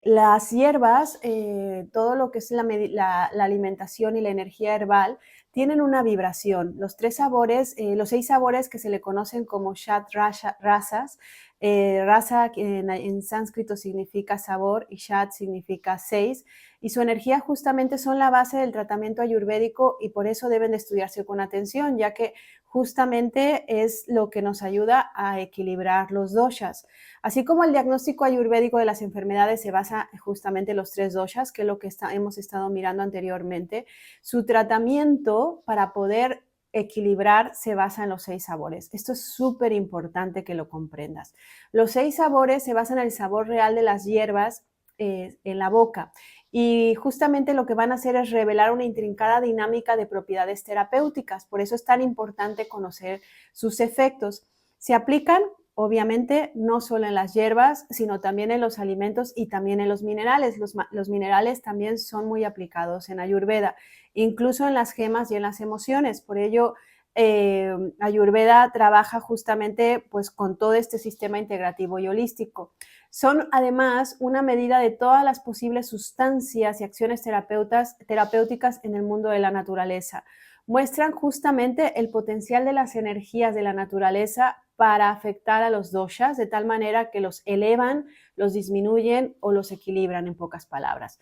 Las hierbas, todo lo que es la alimentación y la energía herbal, tienen una vibración. Los 3 sabores, los 6 sabores que se le conocen como rasas, rasa que en sánscrito significa sabor y shat significa 6, y su energía justamente son la base del tratamiento ayurvédico y por eso deben de estudiarse con atención, ya que justamente es lo que nos ayuda a equilibrar los doshas. Así como el diagnóstico ayurvédico de las enfermedades se basa justamente en los 3 doshas, que es lo que hemos estado mirando anteriormente, su tratamiento para poder equilibrar se basa en los 6 sabores. Esto es súper importante que lo comprendas. Los 6 sabores se basan en el sabor real de las hierbas en la boca y justamente lo que van a hacer es revelar una intrincada dinámica de propiedades terapéuticas. Por eso es tan importante conocer sus efectos. Se aplican obviamente no solo en las hierbas, sino también en los alimentos y también en los minerales. Los minerales también son muy aplicados en Ayurveda, incluso en las gemas y en las emociones. Por ello, Ayurveda trabaja justamente pues, con todo este sistema integrativo y holístico. Son además una medida de todas las posibles sustancias y acciones terapéuticas en el mundo de la naturaleza. Muestran justamente el potencial de las energías de la naturaleza para afectar a los doshas de tal manera que los elevan, los disminuyen o los equilibran, en pocas palabras.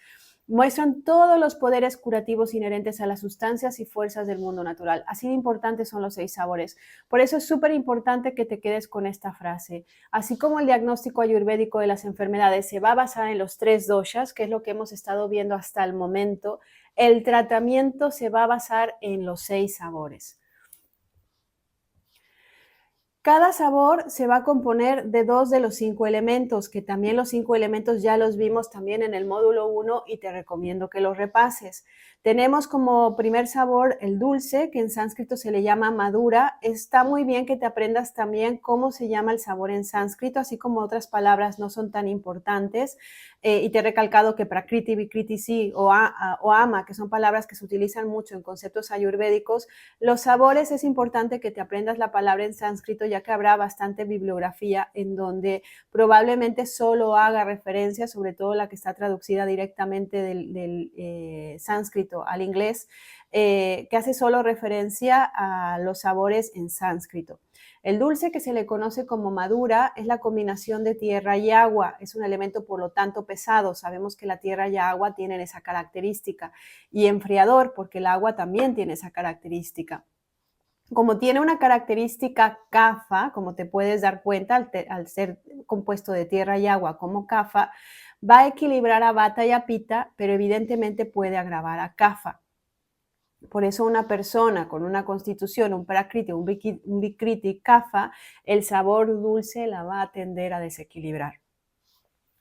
Muestran todos los poderes curativos inherentes a las sustancias y fuerzas del mundo natural. Así de importantes son los 6 sabores. Por eso es súper importante que te quedes con esta frase. Así como el diagnóstico ayurvédico de las enfermedades se va a basar en los 3 doshas, que es lo que hemos estado viendo hasta el momento, el tratamiento se va a basar en los 6 sabores. Cada sabor se va a componer de 2 de los 5 elementos, que también los 5 elementos ya los vimos también en el módulo 1 y te recomiendo que los repases. Tenemos como primer sabor el dulce, que en sánscrito se le llama madura. Está muy bien que te aprendas también cómo se llama el sabor en sánscrito, así como otras palabras no son tan importantes. Y te he recalcado que prakriti, vikriti, sí, o ama, que son palabras que se utilizan mucho en conceptos ayurvédicos. Los sabores es importante que te aprendas la palabra en sánscrito, ya que habrá bastante bibliografía en donde probablemente solo haga referencia, sobre todo la que está traducida directamente del sánscrito al inglés, que hace solo referencia a los sabores en sánscrito. El dulce, que se le conoce como madura, es la combinación de tierra y agua. Es un elemento, por lo tanto, pesado. Sabemos que la tierra y agua tienen esa característica. Y enfriador, porque el agua también tiene esa característica. Como tiene una característica kapha, como te puedes dar cuenta al ser compuesto de tierra y agua como kapha, va a equilibrar a vata y a pitta, pero evidentemente puede agravar a kapha. Por eso una persona con una constitución, un prakriti, un vikriti kapha, el sabor dulce la va a tender a desequilibrar.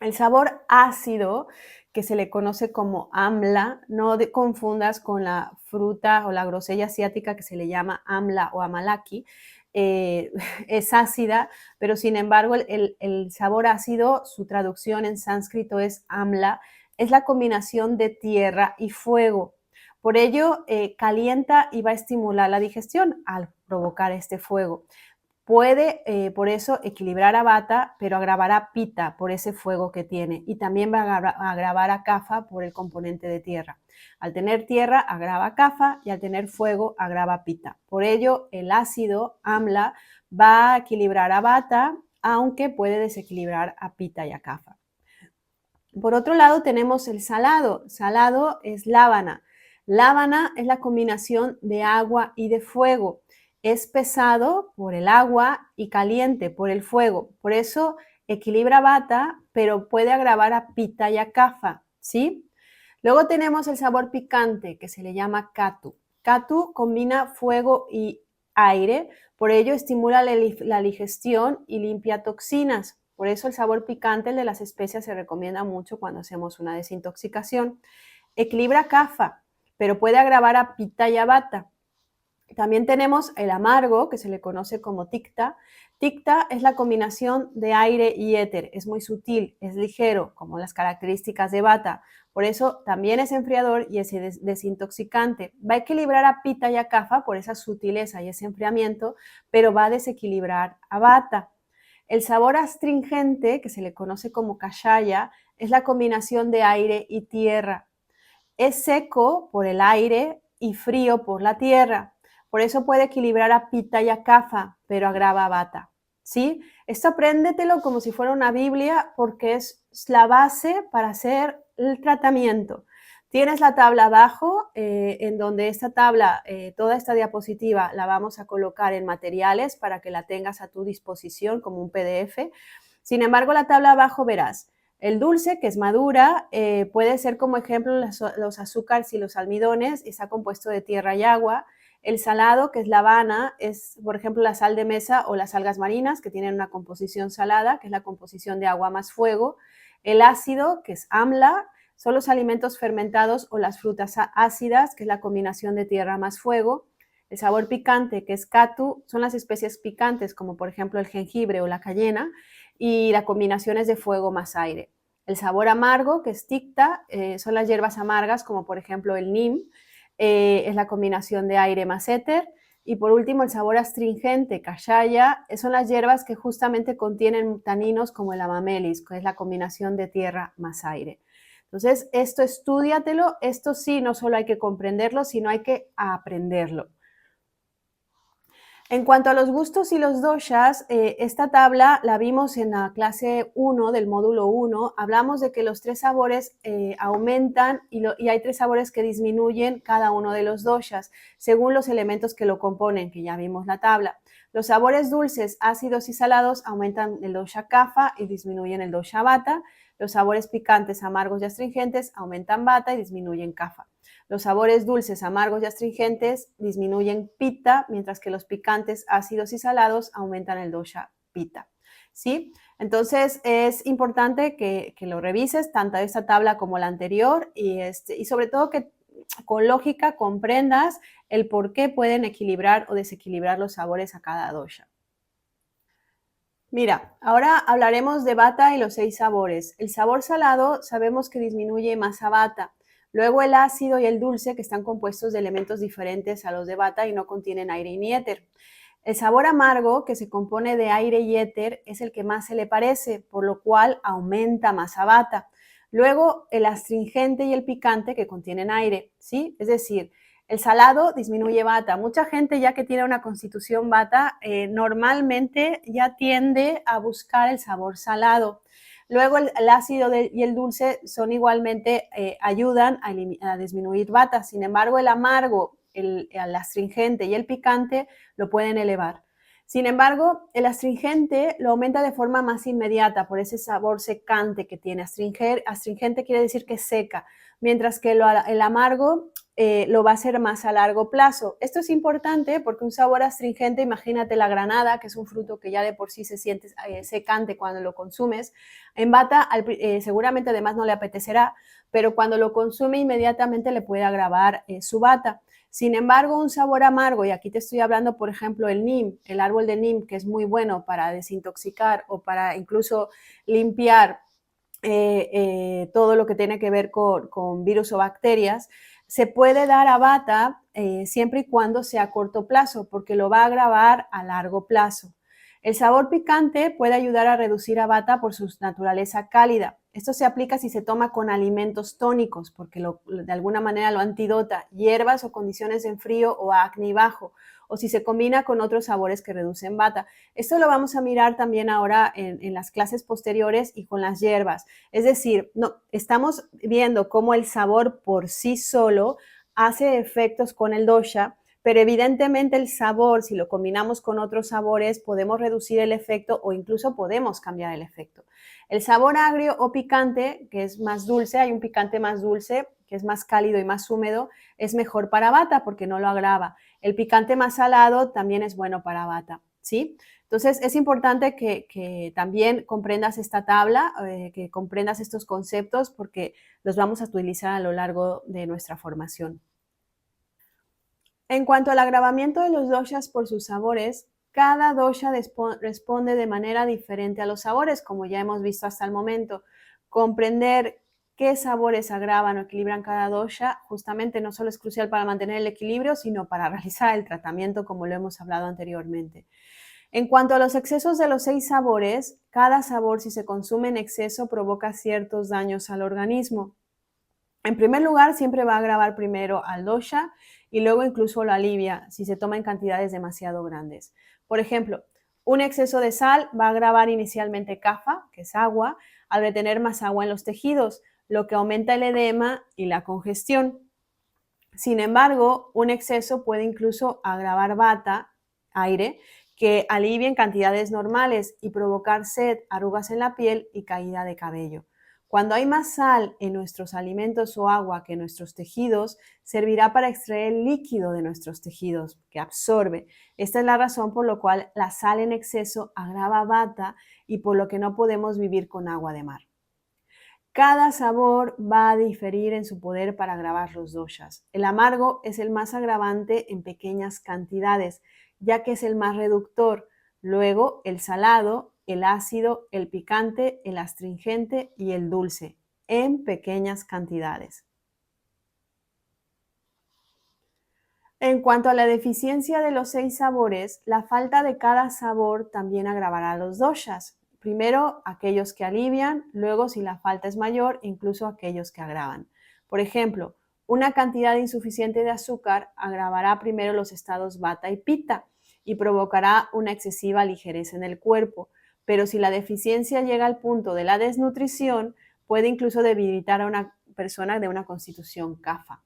El sabor ácido, que se le conoce como amla, no confundas con la fruta o la grosella asiática que se le llama amla o amalaki. Es ácida, pero sin embargo el sabor ácido, su traducción en sánscrito es amla, es la combinación de tierra y fuego. Por ello, calienta y va a estimular la digestión al provocar este fuego. Puede, por eso, equilibrar a vata, pero agravar a pita por ese fuego que tiene. Y también va a agravar a kapha por el componente de tierra. Al tener tierra, agrava kapha y al tener fuego, agrava pita. Por ello, el ácido amla va a equilibrar a vata, aunque puede desequilibrar a pita y a kapha. Por otro lado, tenemos el salado. Salado es lábana. Lábana es la combinación de agua y de fuego. Es pesado por el agua y caliente por el fuego. Por eso equilibra vata, pero puede agravar a pita y a kapha, ¿sí? Luego tenemos el sabor picante, que se le llama katu. Katu combina fuego y aire, por ello estimula la digestión y limpia toxinas. Por eso el sabor picante, el de las especias, se recomienda mucho cuando hacemos una desintoxicación. Equilibra kapha, pero puede agravar a pita y a vata. También tenemos el amargo, que se le conoce como tikta. Tikta es la combinación de aire y éter. Es muy sutil, es ligero, como las características de vata. Por eso también es enfriador y es desintoxicante. Va a equilibrar a pita y a kapha por esa sutileza y ese enfriamiento, pero va a desequilibrar a vata. El sabor astringente, que se le conoce como kashaya, es la combinación de aire y tierra. Es seco por el aire y frío por la tierra. Por eso puede equilibrar a Pitta y a Kapha, pero agrava a Vata. ¿Sí? Esto apréndetelo como si fuera una Biblia porque es la base para hacer el tratamiento. Tienes la tabla abajo, en donde esta tabla, toda esta diapositiva la vamos a colocar en materiales para que la tengas a tu disposición como un PDF. Sin embargo, la tabla abajo verás el dulce, que es madura, puede ser como ejemplo los azúcares y los almidones, está compuesto de tierra y agua. El salado, que es la habana, es, por ejemplo, la sal de mesa o las algas marinas, que tienen una composición salada, que es la composición de agua más fuego. El ácido, que es amla, son los alimentos fermentados o las frutas ácidas, que es la combinación de tierra más fuego. El sabor picante, que es katu, son las especies picantes, como por ejemplo el jengibre o la cayena, y la combinación es de fuego más aire. El sabor amargo, que es ticta, son las hierbas amargas, como por ejemplo el nim, es la combinación de aire más éter. Y por último, el sabor astringente, kashaya, son las hierbas que justamente contienen taninos como el amamelis, que es la combinación de tierra más aire. Entonces, esto estúdiatelo, esto sí, no solo hay que comprenderlo, sino hay que aprenderlo. En cuanto a los gustos y los doshas, esta tabla la vimos en la clase 1 del módulo 1. Hablamos de que los 3 sabores aumentan y hay 3 sabores que disminuyen cada uno de los doshas, según los elementos que lo componen, que ya vimos la tabla. Los sabores dulces, ácidos y salados aumentan el dosha kapha y disminuyen el dosha vata. Los sabores picantes, amargos y astringentes aumentan vata y disminuyen kapha. Los sabores dulces, amargos y astringentes disminuyen pitta, mientras que los picantes, ácidos y salados aumentan el dosha pitta. ¿Sí? Entonces es importante que lo revises, tanto esta tabla como la anterior, y sobre todo que con lógica comprendas el por qué pueden equilibrar o desequilibrar los sabores a cada dosha. Mira, ahora hablaremos de vata y los 6 sabores. El sabor salado sabemos que disminuye más a vata. Luego el ácido y el dulce, que están compuestos de elementos diferentes a los de vata y no contienen aire ni éter. El sabor amargo, que se compone de aire y éter, es el que más se le parece, por lo cual aumenta más a vata. Luego el astringente y el picante, que contienen aire, ¿sí? Es decir, el salado disminuye vata. Mucha gente ya que tiene una constitución vata, normalmente ya tiende a buscar el sabor salado. Luego el ácido y el dulce son igualmente, ayudan a disminuir vata. Sin embargo, el amargo, el astringente y el picante lo pueden elevar. Sin embargo, el astringente lo aumenta de forma más inmediata por ese sabor secante que tiene. Astringente quiere decir que seca, mientras que el amargo lo va a hacer más a largo plazo. Esto es importante porque un sabor astringente, imagínate la granada, que es un fruto que ya de por sí se siente secante cuando lo consumes. En vata seguramente además no le apetecerá, pero cuando lo consume inmediatamente le puede agravar su vata. Sin embargo, un sabor amargo, y aquí te estoy hablando, por ejemplo, el nim, el árbol de nim, que es muy bueno para desintoxicar o para incluso limpiar todo lo que tiene que ver con virus o bacterias, se puede dar a vata siempre y cuando sea a corto plazo, porque lo va a agravar a largo plazo. El sabor picante puede ayudar a reducir a vata por su naturaleza cálida. Esto se aplica si se toma con alimentos tónicos, porque de alguna manera lo antidota, hierbas o condiciones en frío o acné bajo, o si se combina con otros sabores que reducen vata. Esto lo vamos a mirar también ahora en las clases posteriores y con las hierbas. Es decir, no, estamos viendo cómo el sabor por sí solo hace efectos con el dosha, pero evidentemente el sabor, si lo combinamos con otros sabores, podemos reducir el efecto o incluso podemos cambiar el efecto. El sabor agrio o picante, que es más dulce, hay un picante más dulce, que es más cálido y más húmedo, es mejor para vata porque no lo agrava. El picante más salado también es bueno para vata, ¿sí? Entonces, es importante que también comprendas esta tabla, que comprendas estos conceptos porque los vamos a utilizar a lo largo de nuestra formación. En cuanto al agravamiento de los doshas por sus sabores, cada dosha responde de manera diferente a los sabores, como ya hemos visto hasta el momento. Comprender qué sabores agravan o equilibran cada dosha justamente no solo es crucial para mantener el equilibrio, sino para realizar el tratamiento, como lo hemos hablado anteriormente. En cuanto a los excesos de los 6 sabores, cada sabor si se consume en exceso provoca ciertos daños al organismo. En primer lugar, siempre va a agravar primero al dosha y luego incluso lo alivia si se toma en cantidades demasiado grandes. Por ejemplo, un exceso de sal va a agravar inicialmente kapha, que es agua, al retener más agua en los tejidos, lo que aumenta el edema y la congestión. Sin embargo, un exceso puede incluso agravar vata, aire, que alivia en cantidades normales y provocar sed, arrugas en la piel y caída de cabello. Cuando hay más sal en nuestros alimentos o agua que en nuestros tejidos, servirá para extraer el líquido de nuestros tejidos, que absorbe. Esta es la razón por la cual la sal en exceso agrava vata y por lo que no podemos vivir con agua de mar. Cada sabor va a diferir en su poder para agravar los doshas. El amargo es el más agravante en pequeñas cantidades, ya que es el más reductor. Luego el salado, el ácido, el picante, el astringente y el dulce, en pequeñas cantidades. En cuanto a la deficiencia de los 6 sabores, la falta de cada sabor también agravará los doshas. Primero, aquellos que alivian, luego, si la falta es mayor, incluso aquellos que agravan. Por ejemplo, una cantidad insuficiente de azúcar agravará primero los estados vata y pitta y provocará una excesiva ligereza en el cuerpo. Pero si la deficiencia llega al punto de la desnutrición, puede incluso debilitar a una persona de una constitución kapha.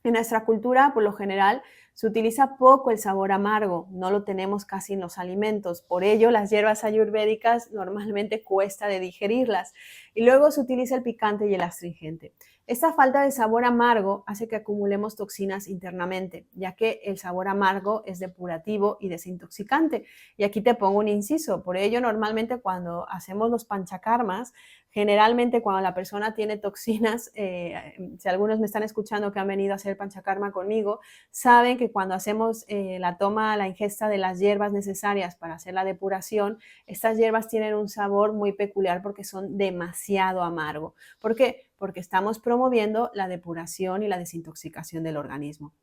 En nuestra cultura, por lo general, se utiliza poco el sabor amargo, no lo tenemos casi en los alimentos, por ello las hierbas ayurvédicas normalmente cuesta de digerirlas y luego se utiliza el picante y el astringente. Esta falta de sabor amargo hace que acumulemos toxinas internamente, ya que el sabor amargo es depurativo y desintoxicante. Y aquí te pongo un inciso, por ello normalmente cuando hacemos los panchakarmas, generalmente cuando la persona tiene toxinas, si algunos me están escuchando que han venido a hacer panchakarma conmigo, saben que cuando hacemos la toma, la ingesta de las hierbas necesarias para hacer la depuración, estas hierbas tienen un sabor muy peculiar porque son demasiado amargo. ¿Por qué? Porque estamos promoviendo la depuración y la desintoxicación del organismo.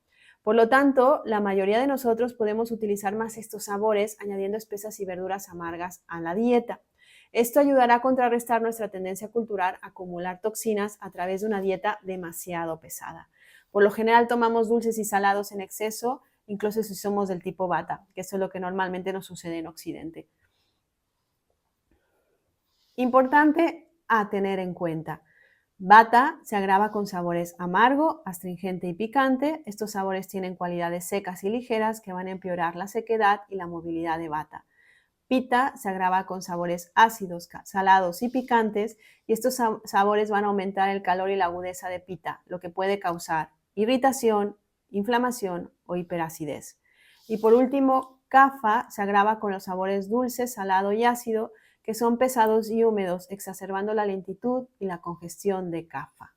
Por lo tanto, la mayoría de nosotros podemos utilizar más estos sabores añadiendo especias y verduras amargas a la dieta. Esto ayudará a contrarrestar nuestra tendencia cultural a acumular toxinas a través de una dieta demasiado pesada. Por lo general tomamos dulces y salados en exceso, incluso si somos del tipo vata, que eso es lo que normalmente nos sucede en Occidente. Importante a tener en cuenta. Vata se agrava con sabores amargo, astringente y picante. Estos sabores tienen cualidades secas y ligeras que van a empeorar la sequedad y la movilidad de Vata. Pitta se agrava con sabores ácidos, salados y picantes, y estos sabores van a aumentar el calor y la agudeza de Pitta, lo que puede causar irritación, inflamación o hiperacidez. Y por último, Kapha se agrava con los sabores dulce, salado y ácido, que son pesados y húmedos, exacerbando la lentitud y la congestión de Kapha.